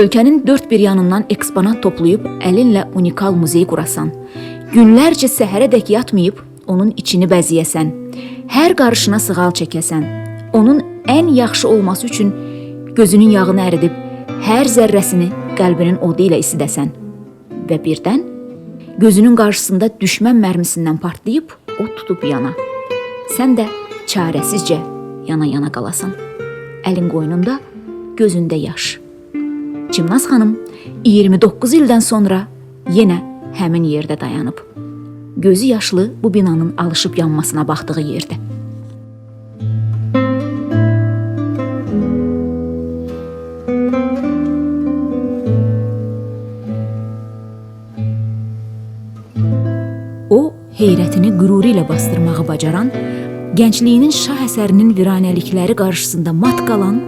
Ölkənin dörd bir yanından eksponat toplayıb əlinlə unikal muzey qurasan, günlərcə səhərədək yatmayıb onun içini bəziyəsən, hər qarışına sığal çəkəsən, onun ən yaxşı olması üçün gözünün yağını əridib, hər zərrəsini qəlbinin odu ilə isidəsən və birdən gözünün qarşısında düşmən mərmisindən partlayıb o tutub yana. Sən də çarəsizcə yana-yana qalasan. Əlin qoynunda, gözündə yaş. Çimnaz xanım 29 ildən sonra yenə həmin yerdə dayanıb. Gözü yaşlı bu binanın alışıb yanmasına baxdığı yerdə. O, heyrətini qüruru ilə bastırmağı bacaran, gəncliyinin şah əsərinin viranəlikləri qarşısında mat qalan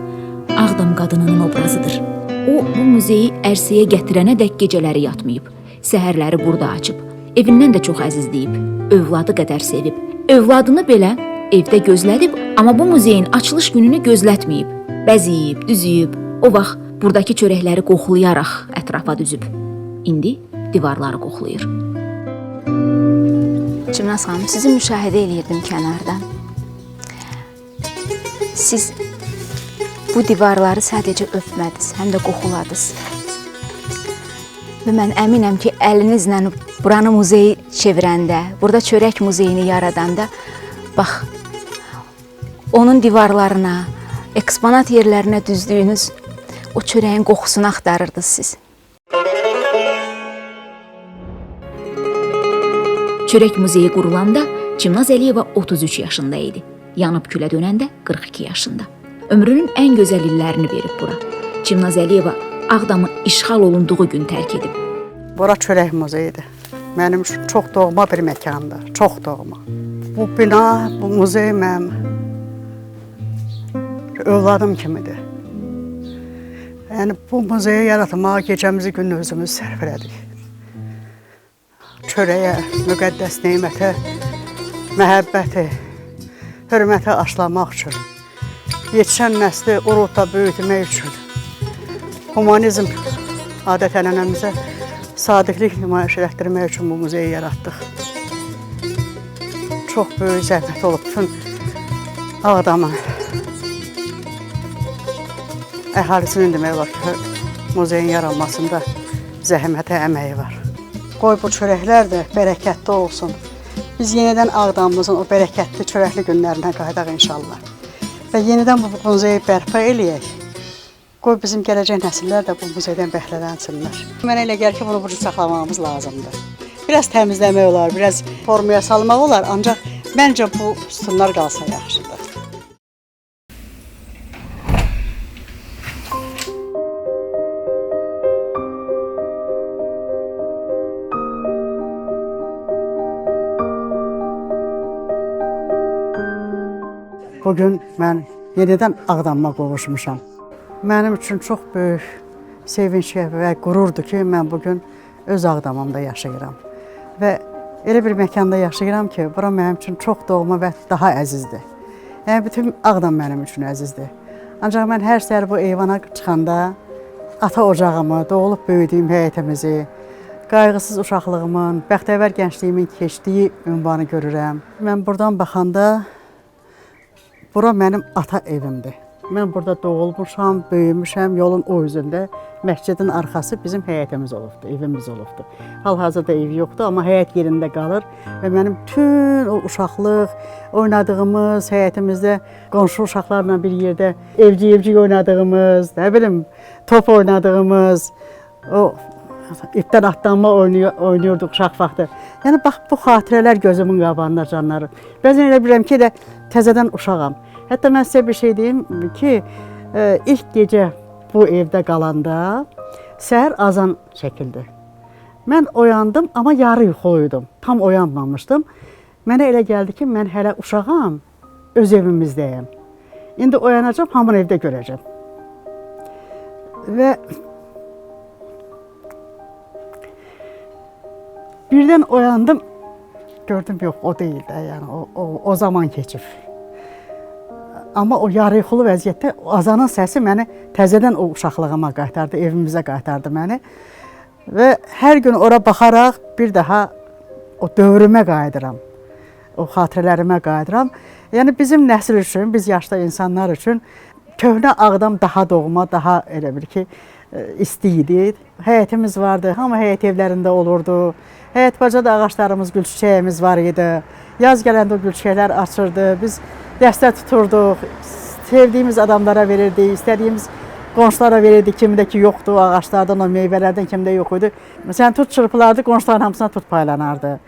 Ağdam qadınının obrazıdır. O, bu muzeyi ərsəyə gətirənədək gecələri yatmayıb, səhərləri burada açıb, evindən də çox əzizləyib, övladı qədər sevib. Övladını belə evdə gözlədib, amma bu muzeyin açılış gününü gözlətməyib, bəziyib, düzüyüb, o vaxt buradakı çörəkləri qoxulayaraq ətrafa düzüb. İndi divarları qoxulayır. Çimnaz xanım, sizi müşahidə eləyirdim kənardan. Siz bu divarları sadəcə öpmədiniz, həm də qoxuladınız. Və mən əminəm ki, əlinizlə buranı muzeyi çevirəndə, burada çörək muzeyini yaradanda, bax, onun divarlarına, eksponat yerlərinə düzdüyünüz o çörəyin qoxusunu axtarırdınız siz. Çörək muzeyi qurulanda Çimnaz Əliyeva 33 yaşında idi. Yanıb külə dönəndə 42 yaşında. Ömrünün ən gözəl illərini verib bura. Çimnaz Əliyeva Ağdamı işğal olunduğu gün tərk edib. Bura çörək muzeyidir. Mənim üçün çox doğma bir məkandır, çox doğma. Bu bina, bu muzey mənim övladım kimidir. Yəni bu muzeyi yaratmağa gecəmizi, gündüzümüzü sərf elədik. Çörəyə, müqəddəs neymətə, məhəbbəti, hörməti aşılamaq üçün, yetişən nəsli urutda böyütmək üçün, humanizm adət-ənənəmizə sadiqlik nümayiş etdirmək üçün bu muzeyi yaratdıq. Çox böyük zəhmət olub bütün Ağdamın əhalisinin demək olar ki, muzeyin yaranmasında zəhmətə əməyi var. Qoy bu çörəklər də bərəkətli olsun. Biz yenidən Ağdamımızın o bərəkətli çörəkli günlərinə qayıdaq inşallah. Və yenidən bu muzeyi bərpa eləyək. Qoy bizim gələcək nəsillər də bu muzeydən bəhrələnsinlər. Mənə elə gəlir ki, bunu burada saxlamamız lazımdır. Biraz təmizləmək olar, biraz formaya salmaq olar, ancaq məncə bu sütunlar qalsa yaxşıdır. Bugün mən yenidən Ağdamıma qovuşmuşam. Mənim üçün çox böyük sevinç və qürurdur ki, mən bugün öz Ağdamımda yaşayıram. Və elə bir məkanda yaşayıram ki, bura mənim üçün çox doğma və daha əzizdir. Yəni, bütün Ağdam mənim üçün əzizdir. Ancaq mən hər səhər bu eyvana çıxanda ata ocağımı, doğulub böyüdüyüm həyətimizi, qayğısız uşaqlığımın, bəxtəvər gəncliyimin keçdiyi ünvanı görürəm. Mən buradan baxanda bura mənim ata evimdir. Mən burada doğulmuşam, böyümüşəm, yolun o üzündə. Məscidin arxası bizim həyətimiz olubdur, evimiz olubdur. Hal-hazırda evi yoxdur, amma həyət yerində qalır. Və mənim bütün o uşaqlıq, oynadığımız həyətimizdə, qonşu uşaqlarla bir yerdə evcik oynadığımız, nə bilim, top oynadığımız, o ipdən atlanma oynuyorduk uşaq vaxtı. Yəni, bax, bu xatirələr gözümün qabağında canları. Bəzən elə bilirəm ki, təzədən uşağam. Hətta mən sizə bir şey deyim ki, ilk gecə bu evdə qalanda səhər azan çəkildi. Mən oyandım, amma yarı yuxu uyudum. Tam oyanmamışdım. Mənə elə gəldi ki, mən hələ uşağam, öz evimizdəyim. İndi oyanacam, hamını evdə görəcəm. Və Birdən oyandım, gördüm yox, o deyil də, yəni o zaman keçib. Amma o yarıyıxılı vəziyyətdə azanın səsi məni təzədən o uşaqlığıma qaytardı, evimizə qaytardı məni. Və hər gün ora baxaraq bir daha o dövrümə qayıdıram, o xatirələrimə qayıdıram. Yəni bizim nəsil üçün, biz yaşlı insanlar üçün köhnə Ağdam daha doğma, daha elə bil ki, isti idi. Həyətimiz vardı, hamı həyət evlərində olurdu. Həyət bacada ağaclarımız, gül çiçəyimiz var idi. Yaz gələndə o gül çiçəklər açırdı. Biz dəstə tuturduq, sevdiyimiz adamlara verirdik, istədiyimiz qonşulara verirdik. Kimdə ki yoxdu, ağaclardan, o meyvələrdən kimdə yox idi. Məsələn, tut çırpılardı, qonşuların hamısına tut paylanardı.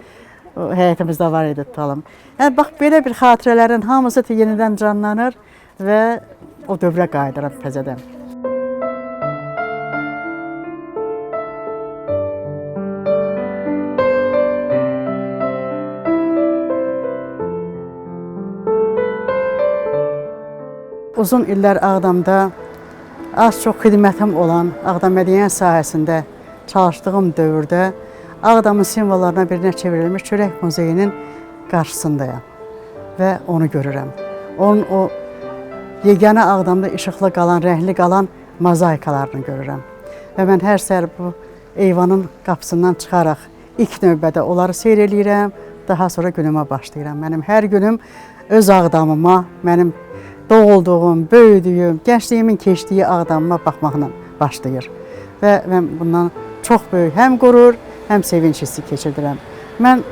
O, həyətimizdə var idi tutalım. Yəni, bax, belə bir xatirələrin hamısı yenidən canlanır və o dövrə qayıdıram təzədən. Uzun illər Ağdamda az-çox xidmətim olan Ağdam mədəniyyət sahəsində çalışdığım dövrdə Ağdamın simvollarına birinə çevrilmiş Çörək Muzeyinin qarşısındayam və onu görürəm. Onun o yeganə Ağdamda işıqlı qalan, rəngli qalan mozaikalarını görürəm. Və mən hər səhər bu eyvanın qapısından çıxaraq ilk növbədə onları seyr eləyirəm, daha sonra günümə başlayıram. Mənim hər günüm öz Ağdamıma, mənim doğulduğum, böyüdüyüm, gəncliyimin keçdiyi Ağdamıma baxmaqla başlayır. Və mən bundan çox böyük həm qürur, həm sevinç hissi keçirdirəm. Mən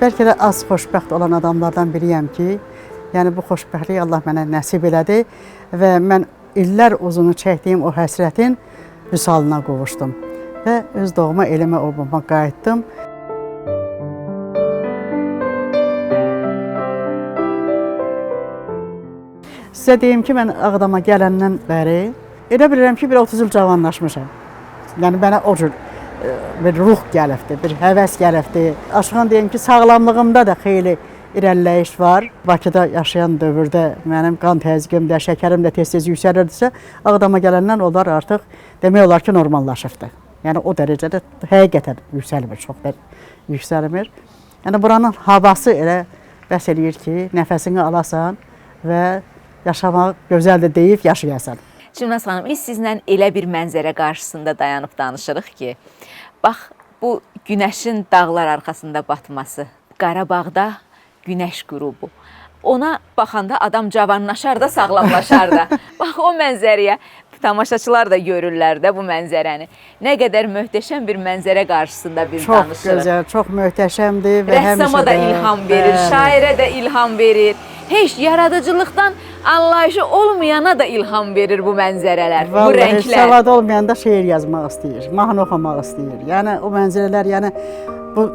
bəlkə də az xoşbəxt olan adamlardan biriyəm ki, yəni bu xoşbəxtliyi Allah mənə nəsib elədi və mən illər uzunu çəkdiyim o həsrətin vüsalına qovuşdum və öz doğma elimə, obama qayıtdım. Sizə deyim ki, mən Ağdama gələndən bəri elə bilirəm ki, bir 30 il cavanlaşmışam. Yəni, mənə o cür bir ruh gəlibdir, bir həvəs gəlibdir. Açıqdan deyim ki, sağlamlığımda da xeyli irəliləyiş var. Bakıda yaşayan dövrdə mənim qan təzyiqim də, şəkərim də tez-tez yüksəlirdisə, Ağdama gələndən onlar artıq demək olar ki, normallaşıbdır. Yəni, o dərəcədə həqiqətən yüksəlmir, çox da yüksəlmir. Yəni, buranın havası elə bəs eləyir ki, nəfəsini alasan və yaşamaq gözəldir deyib yaşayasan. Cümləz xanım, biz sizlə elə bir mənzərə qarşısında dayanıb danışırıq ki, bax, bu günəşin dağlar arxasında batması, Qarabağda günəş qürubu. Ona baxanda adam cavanlaşar da, sağlamlaşar da. Bax, o mənzərəyə tamaşaçılar da görürlər də bu mənzərəni. Nə qədər möhtəşəm bir mənzərə qarşısında biz danışırıq. Çox gözəl, çox möhtəşəmdir. Rəssama da ilham verir, şairə də ilham verir. Heç yaradıcılıqdan anlayışı olmayana da ilham verir bu mənzərələr, bu rənglər. Savad olmayanda şeir yazmaq istəyir, mahnı oxumaq istəyir. Yəni o mənzərələr, yəni bu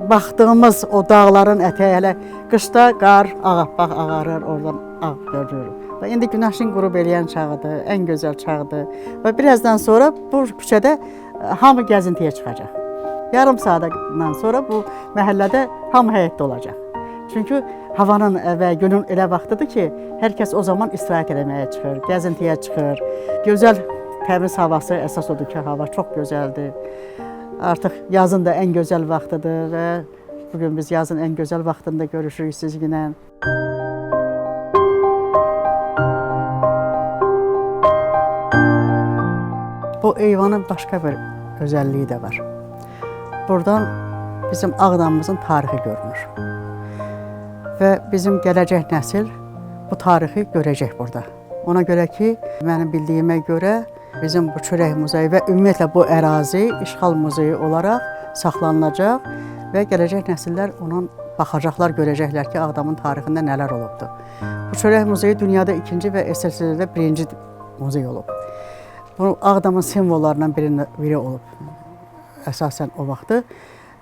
baxdığımız o dağların ətəyi, hələ qışda qar ağappaq ağarır, oradan ağ görürük. Və indi günəşin qürub eləyən çağıdır, ən gözəl çağıdır. Və birazdan sonra bu küçədə hamı gəzintiyə çıxacaq. Yarım saatdan sonra bu məhəllədə hamı həyətdə olacaq. Çünki havanın və günün elə vaxtıdır ki, hər kəs o zaman istirahət eləməyə çıxır, gəzintiyə çıxır. Gözəl, təmiz havası əsas odur ki, hava çox gözəldir. Artıq yazın da ən gözəl vaxtıdır və bugün biz yazın ən gözəl vaxtında görüşürük sizlə. Bu eyvanın başqa bir özəlliyi də var. Buradan bizim Ağdamımızın tarixi görünür. Və bizim gələcək nəsil bu tarixi görəcək burada. Ona görə ki, mənim bildiyimə görə bizim bu Çörək Muzeyi və ümumiyyətlə bu ərazi İşğal Muzeyi olaraq saxlanılacaq və gələcək nəsillər onun baxacaqlar, görəcəklər ki, Ağdamın tarixində nələr olubdur. Bu Çörək Muzeyi dünyada ikinci və SSRİ-də birinci muzey olub. Bu Ağdamın simvollarından biri olub əsasən o vaxtı.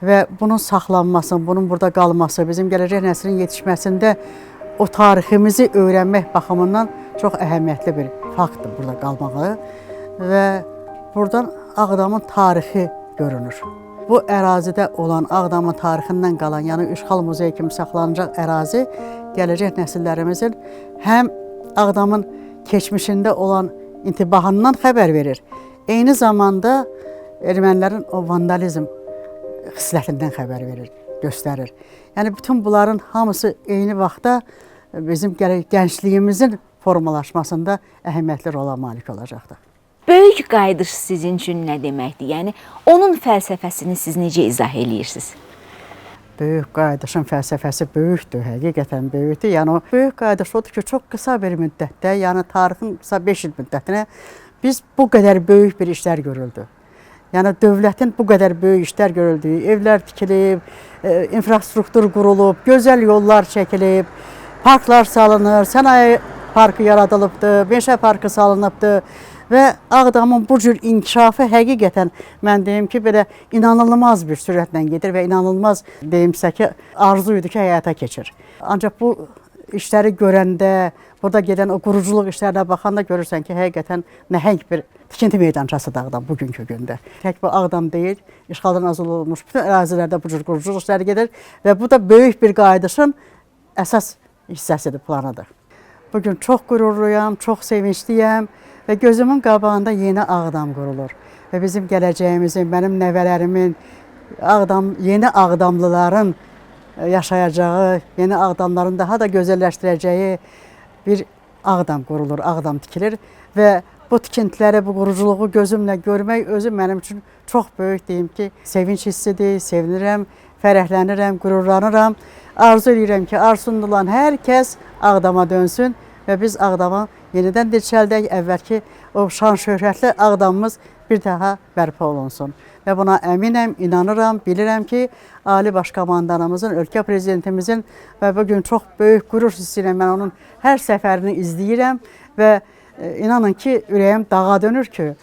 Və bunun saxlanması, bunun burada qalması, bizim gələcək nəslin yetişməsində o tariximizi öyrənmək baxımından çox əhəmiyyətli bir faktdır burada qalmağı. Və buradan Ağdamın tarixi görünür. Bu ərazidə olan Ağdamın tarixindən qalan, yəni İşğal Muzeyi kimi saxlanacaq ərazi gələcək nəsillərimizin həm Ağdamın keçmişində olan intibahından xəbər verir. Eyni zamanda ermənilərin o vandalizm xislətindən xəbər verir, göstərir. Yəni bütün bunların hamısı eyni vaxtda bizim gəncliyimizin formalaşmasında əhəmiyyətli rola malik olacaqdır. Böyük qayıdış sizin üçün nə deməkdir? Yəni onun fəlsəfəsini siz necə izah eləyirsiniz? Böyük qayıdışın fəlsəfəsi böyükdür, həqiqətən böyükdür. Yəni o böyük qayıdış odur ki, çox qısa bir müddətdə, yəni tarixin qısa 5 il müddətinə biz bu qədər böyük bir işlər görüldü. Yəni dövlətin bu qədər böyük işlər görüldüyü, evlər tikilib, infrastruktur qurulub, gözəl yollar çəkilib, parklar salınır, sənaye parkı yaradılıbdır, meşə parkı salınıbdır və Ağdamın bu cür inkişafı həqiqətən mən deyim ki, belə inanılmaz bir sürətlə gedir və inanılmaz deyimsə ki, arzu idi ki, həyata keçir. Ancaq bu işləri görəndə, burada gedən o quruculuq işlərinə baxanda görürsən ki, həqiqətən nəhəng bir tikinti meydançasıdır Ağdam bugünkü gündə. Tək bu Ağdam deyil, işğaldan azad olunmuş bütün ərazilərdə bu cür quruculuq işləri gedir və bu da böyük bir qayıdışın əsas hissəsidir, planıdır. Bugün çox qürurluyam, çox sevincliyəm və gözümün qabağında yeni Ağdam qurulur. Və bizim gələcəyimizin, mənim nəvələrimin, yeni Ağdamlıların yaşayacağı, yeni Ağdamların daha da gözəlləşdirəcəyi bir Ağdam qurulur, Ağdam tikilir və bu tikintiləri, bu quruculuğu gözümlə görmək özü mənim üçün çox böyük deyim ki, sevinç hissidir, sevinirəm, fərəhlənirəm, qürurlanıram. Arzu edirəm ki, arzusunda olan hər kəs Ağdama dönsün və biz Ağdama yenidən dirçəldək, əvvəlki o şan şöhrətli Ağdamımız bir daha bərpa olunsun. Və buna əminəm, inanıram, bilirəm ki, Ali Baş Komandanımızın, ölkə prezidentimizin və bugün çox böyük qürur hissi ilə mən onun hər səfərini izləyirəm və inanın ki, ürəyim dağa dönür ki,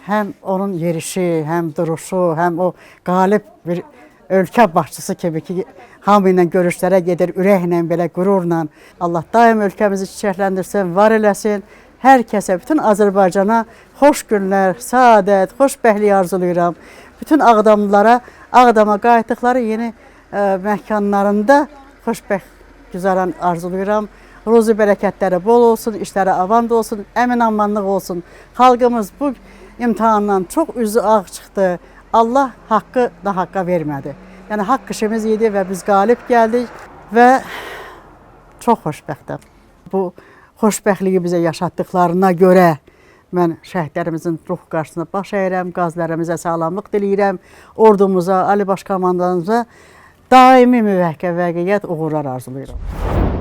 həm onun yerişi, həm duruşu, həm o qalib bir ölkə başçısı kimi ki, hamı ilə görüşlərə gedir, ürəklə, belə qürurla. Allah daim ölkəmizi çiçəkləndirsin, var eləsin. Hər kəsə, bütün Azərbaycana xoş günlər, səadət, xoşbəxtlik arzulayıram. Bütün Ağdamlılara, Ağdama qayıtdıqları yeni məkanlarında xoşbəxt güzaran arzulayıram. Ruzi bərəkətləri bol olsun, işləri avand olsun, əmin-amanlıq olsun. Xalqımız bu imtahandan çox üzü ağ çıxdı. Allah haqqı nahaqqa vermədi. Yəni haqq işimiz idi və biz qalib gəldik və çox xoşbəxtəm. Bu xoşbəxtliyi bizə yaşatdıqlarına görə mən şəhidlərimizin ruh qarşısına baş əyirəm, qazilərimizə sağlamlıq diləyirəm, ordumuza, Ali Baş Komandanımıza daimi müvəqqə vəqiyyət uğurlar arzulayıram.